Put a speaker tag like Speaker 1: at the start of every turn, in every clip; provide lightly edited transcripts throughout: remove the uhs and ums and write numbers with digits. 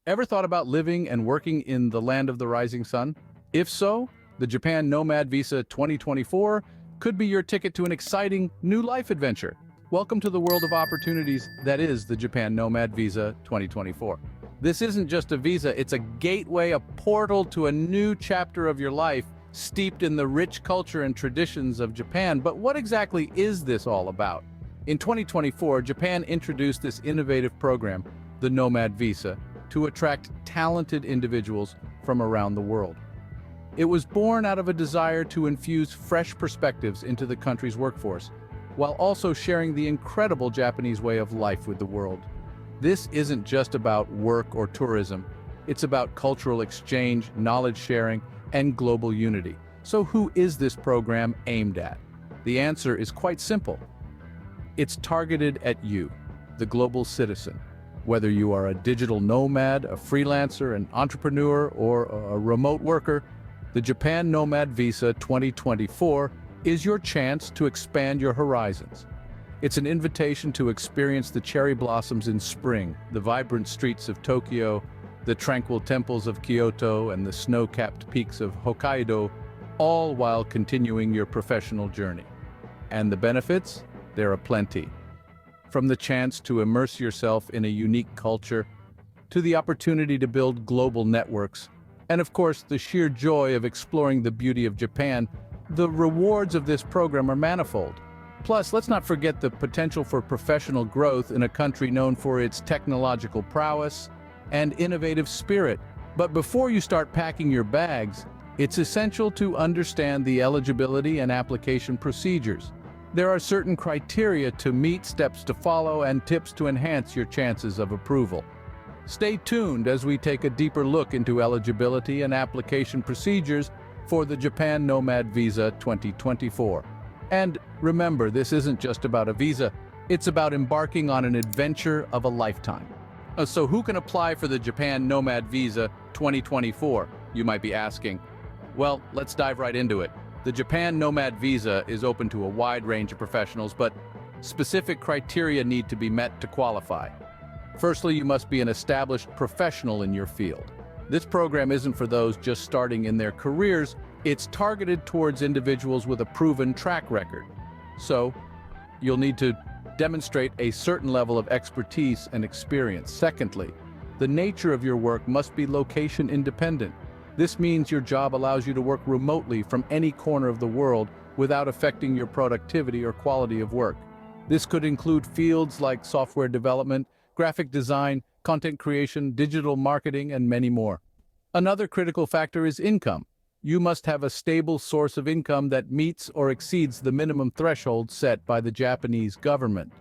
Speaker 1: Ever thought about living and working in the land of the rising sun? If so, the Japan Nomad Visa 2024 could be your ticket to an exciting new life adventure. Welcome to the world of opportunities that is the Japan Nomad Visa 2024. This isn't just a visa, it's a gateway, a portal to a new chapter of your life steeped in the rich culture and traditions of Japan. But what exactly is this all about? In 2024, Japan introduced this innovative program, the Nomad Visa, to attract talented individuals from around the world. It was born out of a desire to infuse fresh perspectives into the country's workforce, while also sharing the incredible Japanese way of life with the world. This isn't just about work or tourism, it's about cultural exchange, knowledge sharing, and global unity. So who is this program aimed at? The answer is quite simple. It's targeted at you, the global citizen. Whether you are a digital nomad, a freelancer, an entrepreneur, or a remote worker, the Japan Nomad Visa 2024 is your chance to expand your horizons. It's an invitation to experience the cherry blossoms in spring, the vibrant streets of Tokyo, the tranquil temples of Kyoto, and the snow-capped peaks of Hokkaido, all while continuing your professional journey. And the benefits? There are plenty. From the chance to immerse yourself in a unique culture, to the opportunity to build global networks, and of course, the sheer joy of exploring the beauty of Japan, the rewards of this program are manifold. Plus, let's not forget the potential for professional growth in a country known for its technological prowess and innovative spirit. But before you start packing your bags, it's essential to understand the eligibility and application procedures. There are certain criteria to meet, steps to follow, and tips to enhance your chances of approval. Stay tuned as we take a deeper look into eligibility and application procedures for the Japan Nomad Visa 2024. And remember, this isn't just about a visa, it's about embarking on an adventure of a lifetime. So who can apply for the Japan Nomad Visa 2024, you might be asking? Well, let's dive right into it. The Japan Nomad Visa is open to a wide range of professionals, but specific criteria need to be met to qualify. Firstly, you must be an established professional in your field. This program isn't for those just starting in their careers, it's targeted towards individuals with a proven track record. So, you'll need to demonstrate a certain level of expertise and experience. Secondly, the nature of your work must be location independent. This means your job allows you to work remotely from any corner of the world without affecting your productivity or quality of work. This could include fields like software development, graphic design, content creation, digital marketing, and many more. Another critical factor is income. You must have a stable source of income that meets or exceeds the minimum threshold set by the Japanese government.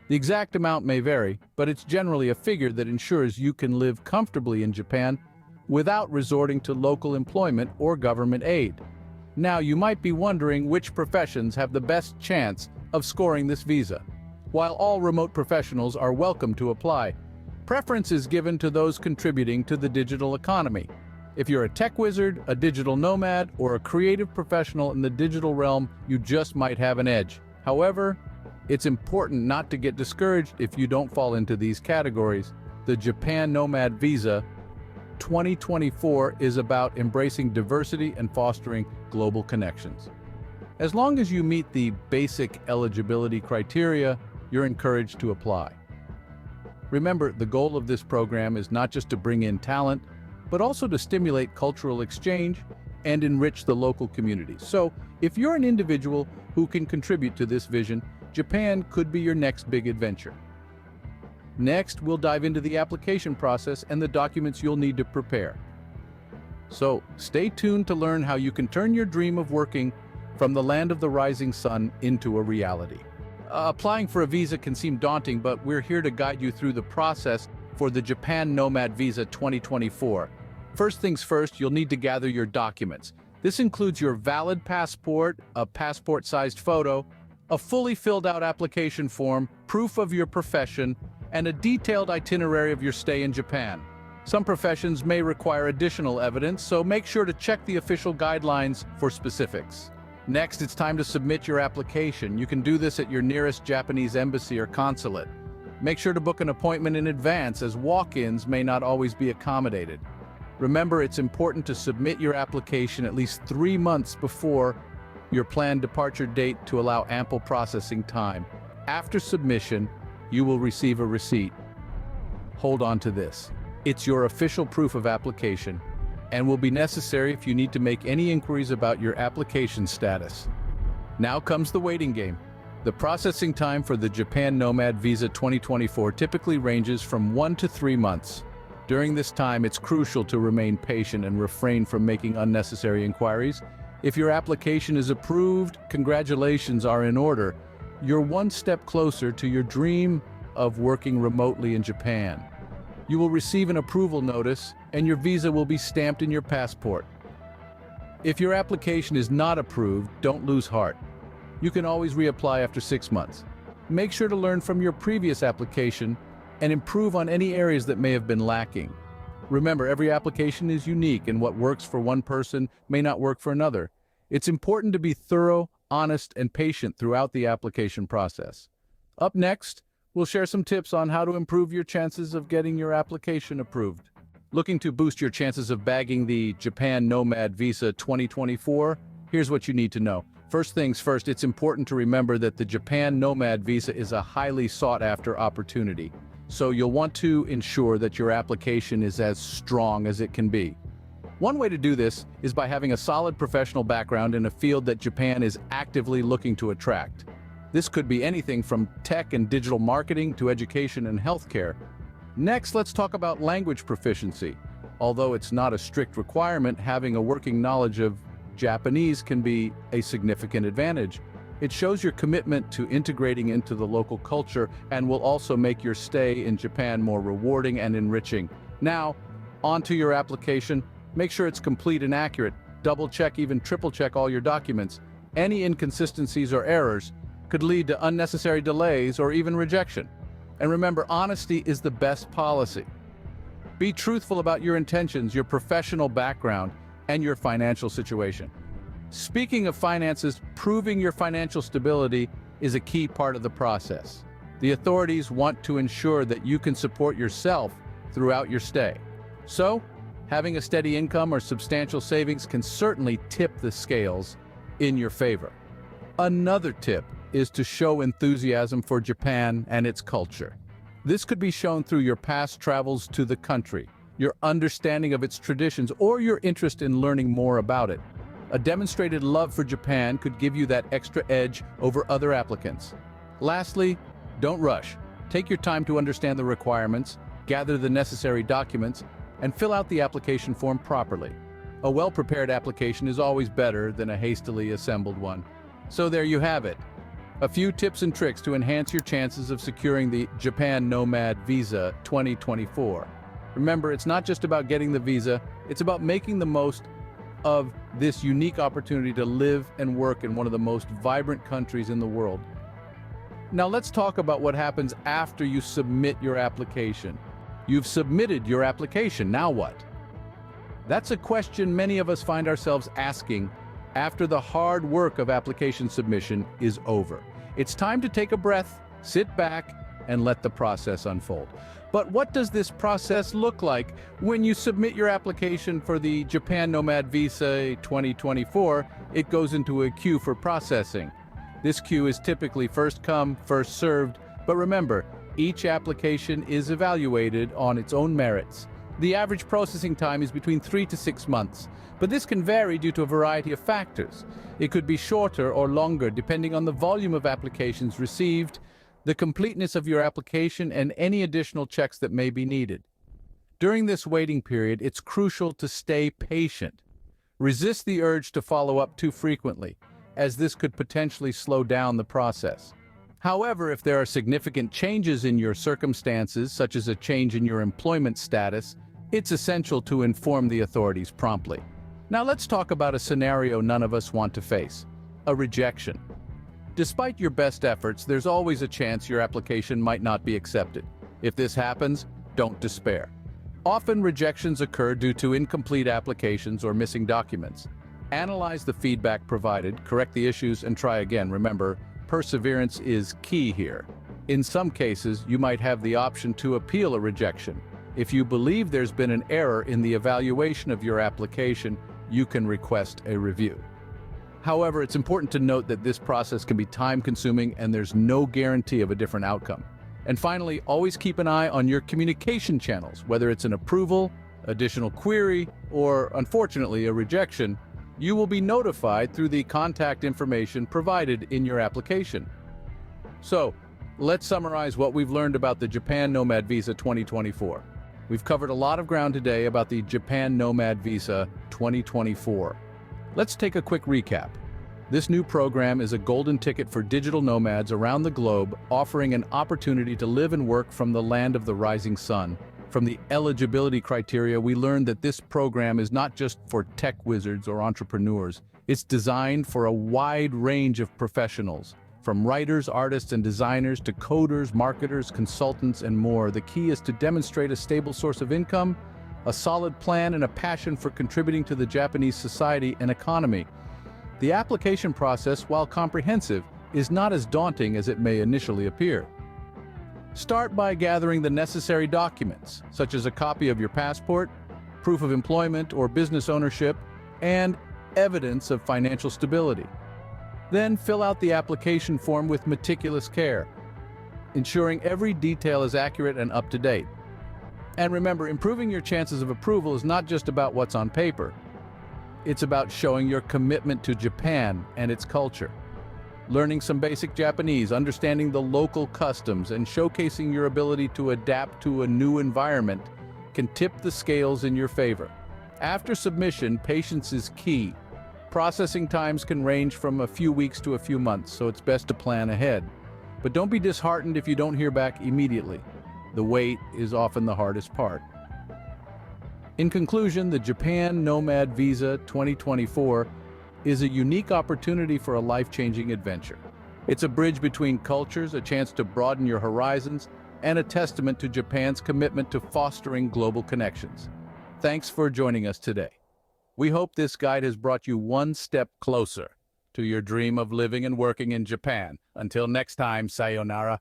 Speaker 1: The exact amount may vary, but it's generally a figure that ensures you can live comfortably in Japan without resorting to local employment or government aid. Now, you might be wondering which professions have the best chance of scoring this visa. While all remote professionals are welcome to apply, preference is given to those contributing to the digital economy. If you're a tech wizard, a digital nomad, or a creative professional in the digital realm, you just might have an edge. However, it's important not to get discouraged if you don't fall into these categories. The Japan Nomad Visa 2024 is about embracing diversity and fostering global connections. As long as you meet the basic eligibility criteria, you're encouraged to apply. Remember, the goal of this program is not just to bring in talent, but also to stimulate cultural exchange and enrich the local community. So, if you're an individual who can contribute to this vision, Japan could be your next big adventure. Next, we'll dive into the application process and the documents you'll need to prepare. So, stay tuned to learn how you can turn your dream of working from the land of the rising sun into a reality. Applying for a visa can seem daunting, but we're here to guide you through the process for the Japan Nomad Visa 2024. First things first, you'll need to gather your documents. This includes your valid passport, a passport-sized photo, a fully filled-out application form, proof of your profession, and a detailed itinerary of your stay in Japan. Some professions may require additional evidence, so make sure to check the official guidelines for specifics. Next, it's time to submit your application. You can do this at your nearest Japanese embassy or consulate. Make sure to book an appointment in advance, as walk-ins may not always be accommodated. Remember, it's important to submit your application at least 3 months before your planned departure date to allow ample processing time. After submission, you will receive a receipt. Hold on to this. It's your official proof of application and will be necessary if you need to make any inquiries about your application status. Now comes the waiting game. The processing time for the Japan Nomad Visa 2024 typically ranges from 1 to 3 months. During this time, it's crucial to remain patient and refrain from making unnecessary inquiries. If your application is approved, congratulations are in order. You're one step closer to your dream of working remotely in Japan. You will receive an approval notice, and your visa will be stamped in your passport. If your application is not approved, don't lose heart. You can always reapply after 6 months. Make sure to learn from your previous application and improve on any areas that may have been lacking. Remember, every application is unique, and what works for one person may not work for another. It's important to be thorough, honest, and patient throughout the application process. Up next, we'll share some tips on how to improve your chances of getting your application approved. Looking to boost your chances of bagging the Japan Nomad Visa 2024? Here's what you need to know. First things first, it's important to remember that the Japan Nomad Visa is a highly sought-after opportunity. So you'll want to ensure that your application is as strong as it can be. One way to do this is by having a solid professional background in a field that Japan is actively looking to attract. This could be anything from tech and digital marketing to education and healthcare. Next, let's talk about language proficiency. Although it's not a strict requirement, having a working knowledge of Japanese can be a significant advantage. It shows your commitment to integrating into the local culture and will also make your stay in Japan more rewarding and enriching. Now, onto your application. Make sure it's complete and accurate. Double-check, even triple-check all your documents. Any inconsistencies or errors could lead to unnecessary delays or even rejection. And remember, honesty is the best policy. Be truthful about your intentions, your professional background, and your financial situation. Speaking of finances, proving your financial stability is a key part of the process. The authorities want to ensure that you can support yourself throughout your stay. So, having a steady income or substantial savings can certainly tip the scales in your favor. Another tip is to show enthusiasm for Japan and its culture. This could be shown through your past travels to the country, your understanding of its traditions, or your interest in learning more about it. A demonstrated love for Japan could give you that extra edge over other applicants. Lastly, don't rush. Take your time to understand the requirements, gather the necessary documents, and fill out the application form properly. A well-prepared application is always better than a hastily assembled one. So there you have it. A few tips and tricks to enhance your chances of securing the Japan Nomad Visa 2024. Remember, it's not just about getting the visa, it's about making the most of this unique opportunity to live and work in one of the most vibrant countries in the world. Now let's talk about what happens after you submit your application. You've submitted your application, now what? That's a question many of us find ourselves asking after the hard work of application submission is over. It's time to take a breath, sit back, and let the process unfold. But what does this process look like when you submit your application for the Japan Nomad Visa 2024? It goes into a queue for processing. This queue is typically first come, first served, but remember, each application is evaluated on its own merits. The average processing time is between 3 to 6 months, but this can vary due to a variety of factors. It could be shorter or longer depending on the volume of applications received, the completeness of your application, and any additional checks that may be needed. During this waiting period, it's crucial to stay patient. Resist the urge to follow up too frequently, as this could potentially slow down the process. However, if there are significant changes in your circumstances, such as a change in your employment status, it's essential to inform the authorities promptly. Now let's talk about a scenario none of us want to face: a rejection. Despite your best efforts, there's always a chance your application might not be accepted. If this happens, don't despair. Often rejections occur due to incomplete applications or missing documents. Analyze the feedback provided, correct the issues, and try again. Remember, perseverance is key here. In some cases, you might have the option to appeal a rejection. If you believe there's been an error in the evaluation of your application, you can request a review. However, it's important to note that this process can be time-consuming and there's no guarantee of a different outcome. And finally, always keep an eye on your communication channels, whether it's an approval, additional query, or, unfortunately, a rejection. You will be notified through the contact information provided in your application. So, let's summarize what we've learned about the Japan Nomad Visa 2024. We've covered a lot of ground today about the Japan Nomad Visa 2024. Let's take a quick recap. This new program is a golden ticket for digital nomads around the globe, offering an opportunity to live and work from the land of the rising sun. From the eligibility criteria, we learned that this program is not just for tech wizards or entrepreneurs. It's designed for a wide range of professionals. From writers, artists, and designers to coders, marketers, consultants, and more, the key is to demonstrate a stable source of income, a solid plan, and a passion for contributing to the Japanese society and economy. The application process, while comprehensive, is not as daunting as it may initially appear. Start by gathering the necessary documents, such as a copy of your passport, proof of employment or business ownership, and evidence of financial stability. Then fill out the application form with meticulous care, ensuring every detail is accurate and up to date. And remember, improving your chances of approval is not just about what's on paper. It's about showing your commitment to Japan and its culture. Learning some basic Japanese, understanding the local customs, and showcasing your ability to adapt to a new environment can tip the scales in your favor. After submission, patience is key. Processing times can range from a few weeks to a few months, so it's best to plan ahead. But don't be disheartened if you don't hear back immediately. The wait is often the hardest part. In conclusion, the Japan Nomad Visa 2024 is a unique opportunity for a life-changing adventure. It's a bridge between cultures, a chance to broaden your horizons, and a testament to Japan's commitment to fostering global connections. Thanks for joining us today. We hope this guide has brought you one step closer to your dream of living and working in Japan. Until next time, sayonara.